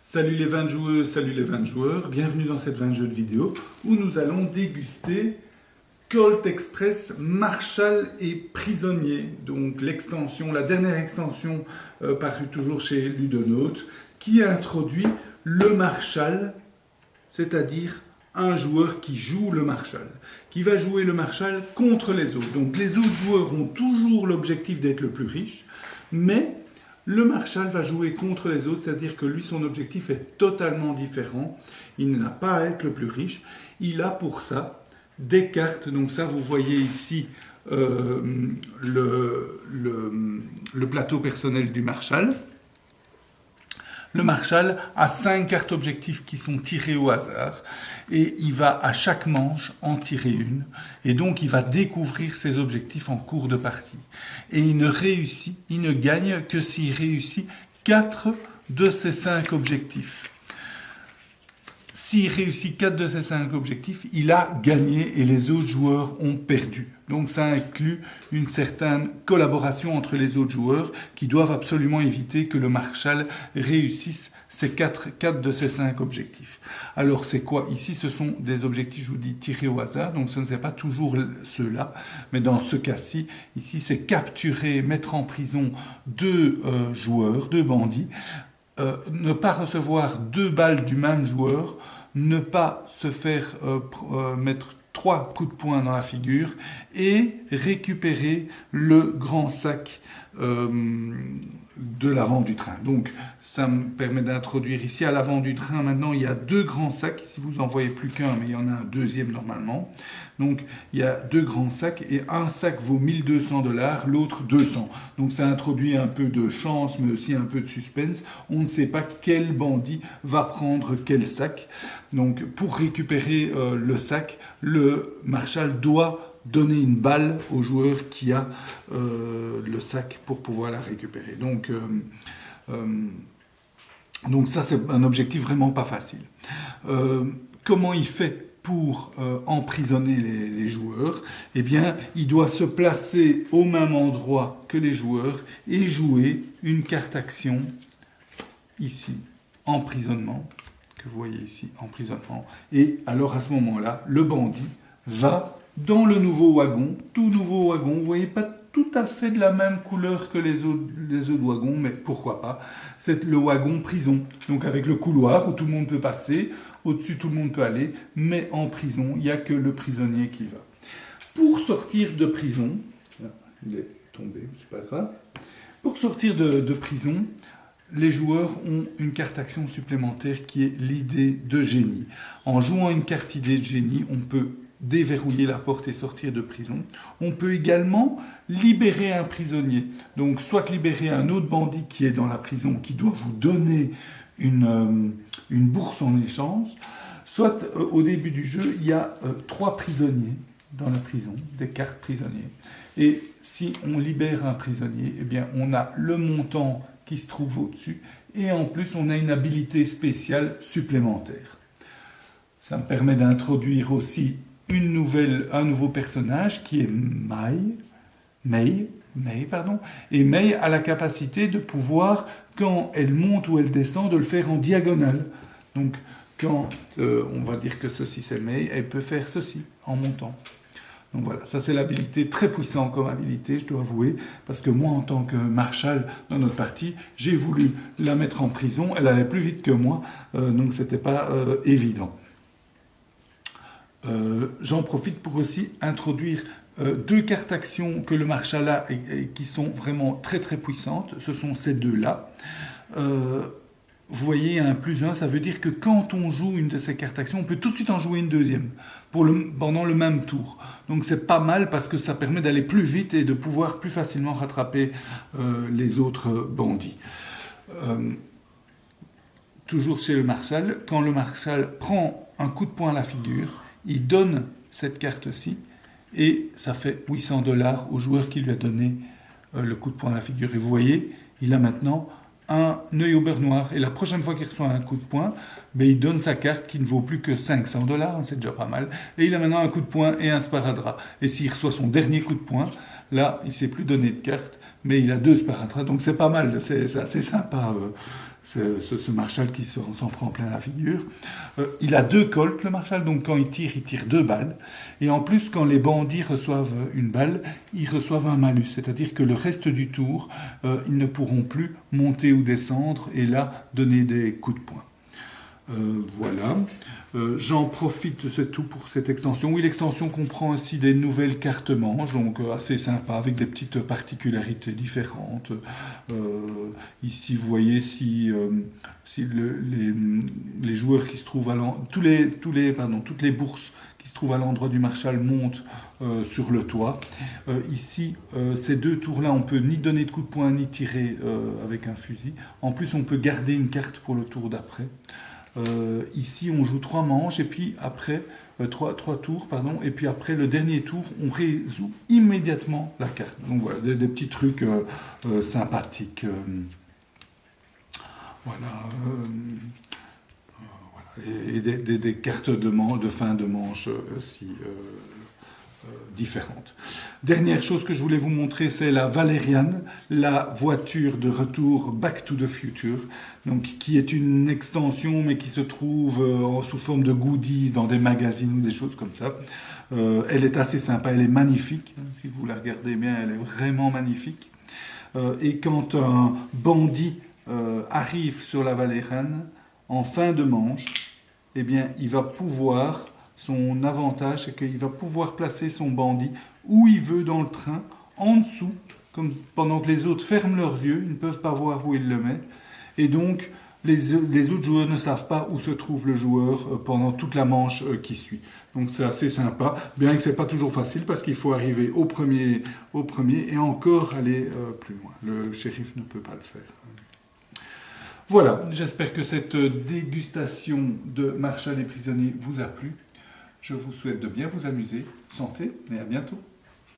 Salut les 20 joueuses, salut les 20 joueurs, bienvenue dans cette 20 jeux de vidéo où nous allons déguster Colt Express, Marshall et Prisonnier. Donc l'extension, la dernière extension parue toujours chez Ludonote qui introduit le Marshall, c'est-à-dire un joueur qui joue le Marshall, qui va jouer le Marshall contre les autres. Donc les autres joueurs ont toujours l'objectif d'être le plus riche, mais le Marshall va jouer contre les autres, c'est-à-dire que lui, son objectif est totalement différent. Il n'a pas à être le plus riche. Il a pour ça des cartes. Donc ça, vous voyez ici le plateau personnel du Marshall. Le Marshall a 5 cartes objectifs qui sont tirées au hasard et il va à chaque manche en tirer une et donc il va découvrir ses objectifs en cours de partie. Et il ne gagne que s'il réussit 4 de ses 5 objectifs. S'il réussit 4 de ces 5 objectifs, il a gagné et les autres joueurs ont perdu. Donc ça inclut une certaine collaboration entre les autres joueurs qui doivent absolument éviter que le Marshall réussisse ces 4 de ces 5 objectifs. Alors c'est quoi? Ici ce sont des objectifs, je vous dis, tirés au hasard, donc ce ne sont pas toujours ceux-là, mais dans ce cas-ci, ici c'est capturer, mettre en prison 2 joueurs, 2 bandits, ne pas recevoir 2 balles du même joueur, ne pas se faire mettre 3 coups de poing dans la figure et récupérer le grand sac de l'avant du train. Donc ça me permet d'introduire ici à l'avant du train, maintenant il y a 2 grands sacs, si vous en voyez plus qu'un, mais il y en a un deuxième normalement. Donc il y a 2 grands sacs et un sac vaut 1200 $, l'autre 200. Donc ça introduit un peu de chance mais aussi un peu de suspense. On ne sait pas quel bandit va prendre quel sac. Donc pour récupérer le sac, le Marshall doit donner une balle au joueur qui a le sac pour pouvoir la récupérer. Donc ça, c'est un objectif vraiment pas facile. Comment il fait pour emprisonner les joueurs? Eh bien, il doit se placer au même endroit que les joueurs et jouer une carte action, ici, emprisonnement, que vous voyez ici, emprisonnement. Et alors, à ce moment-là, le bandit va dans le nouveau wagon, tout nouveau wagon, vous voyez, pas tout à fait de la même couleur que les autres wagons, mais pourquoi pas, c'est le wagon prison, donc avec le couloir où tout le monde peut passer, au-dessus tout le monde peut aller, mais en prison, il n'y a que le prisonnier qui va. Pour sortir de prison, il est tombé, c'est pas grave, pour sortir de prison, les joueurs ont une carte action supplémentaire qui est l'idée de génie. En jouant une carte idée de génie, on peut déverrouiller la porte et sortir de prison. On peut également libérer un prisonnier. Donc, soit libérer un autre bandit qui est dans la prison, qui doit vous donner une bourse en échange, soit au début du jeu, il y a 3 prisonniers dans la prison, des cartes prisonniers. Et si on libère un prisonnier, eh bien, on a le montant qui se trouve au-dessus et en plus, on a une habilité spéciale supplémentaire. Ça me permet d'introduire aussi un nouveau personnage qui est May, et May a la capacité de pouvoir, quand elle monte ou elle descend, de le faire en diagonale. Donc, quand on va dire que ceci c'est May, elle peut faire ceci en montant. Donc voilà, ça c'est l'habilité très puissante comme habilité, je dois avouer, parce que moi en tant que Marshall dans notre partie, j'ai voulu la mettre en prison, elle allait plus vite que moi, donc c'était pas évident. J'en profite pour aussi introduire 2 cartes actions que le Marshall a et qui sont vraiment très très puissantes. Ce sont ces 2-là. Vous voyez, un +1, ça veut dire que quand on joue une de ces cartes actions, on peut tout de suite en jouer une deuxième pendant le même tour. Donc c'est pas mal parce que ça permet d'aller plus vite et de pouvoir plus facilement rattraper les autres bandits. Toujours chez le Marshall, quand le Marshall prend un coup de poing à la figure, il donne cette carte-ci et ça fait 800 $ au joueur qui lui a donné le coup de poing à la figure. Et vous voyez, il a maintenant un œil au beurre noir. Et la prochaine fois qu'il reçoit un coup de poing, ben, il donne sa carte qui ne vaut plus que 500 $, hein, c'est déjà pas mal. Et il a maintenant un coup de poing et un sparadrap. Et s'il reçoit son dernier coup de poing, là, il ne s'est plus donné de carte, mais il a 2 sparadraps. Donc c'est pas mal, c'est assez sympa ce Marshall qui s'en prend plein la figure. Il a 2 colts, le Marshall, donc quand il tire 2 balles. Et en plus, quand les bandits reçoivent une balle, ils reçoivent un malus. C'est-à-dire que le reste du tour, ils ne pourront plus monter ou descendre et là, donner des coups de poing. Voilà. J'en profite, c'est tout pour cette extension. Oui, l'extension comprend aussi des nouvelles cartes manches, donc assez sympa, avec des petites particularités différentes. Ici, vous voyez si les joueurs qui se trouvent à toutes les bourses qui se trouvent à l'endroit du Marshall montent sur le toit. Ici, ces 2 tours-là, on peut ni donner de coups de poing, ni tirer avec un fusil. En plus, on peut garder une carte pour le tour d'après. Ici, on joue 3 manches et puis après, 3 tours, pardon, et puis après le dernier tour, on résout immédiatement la carte. Donc voilà, des petits trucs sympathiques. Voilà. Et des cartes de fin de manche aussi différentes. Dernière chose que je voulais vous montrer, c'est la Valerian, la voiture de retour Back to the Future, donc, qui est une extension mais qui se trouve sous forme de goodies dans des magazines ou des choses comme ça. Elle est assez sympa, elle est magnifique, si vous la regardez bien, elle est vraiment magnifique. Et quand un bandit arrive sur la Valerian, en fin de manche, eh bien, il va pouvoir, son avantage, c'est qu'il va pouvoir placer son bandit où il veut dans le train, en dessous, comme pendant que les autres ferment leurs yeux, ils ne peuvent pas voir où il le met. Et donc, les autres joueurs ne savent pas où se trouve le joueur pendant toute la manche qui suit. Donc c'est assez sympa, bien que ce n'est pas toujours facile parce qu'il faut arriver au premier et encore aller plus loin. Le shérif ne peut pas le faire. Voilà, j'espère que cette dégustation de Marshall et prisonnier vous a plu. Je vous souhaite de bien vous amuser. Santé et à bientôt.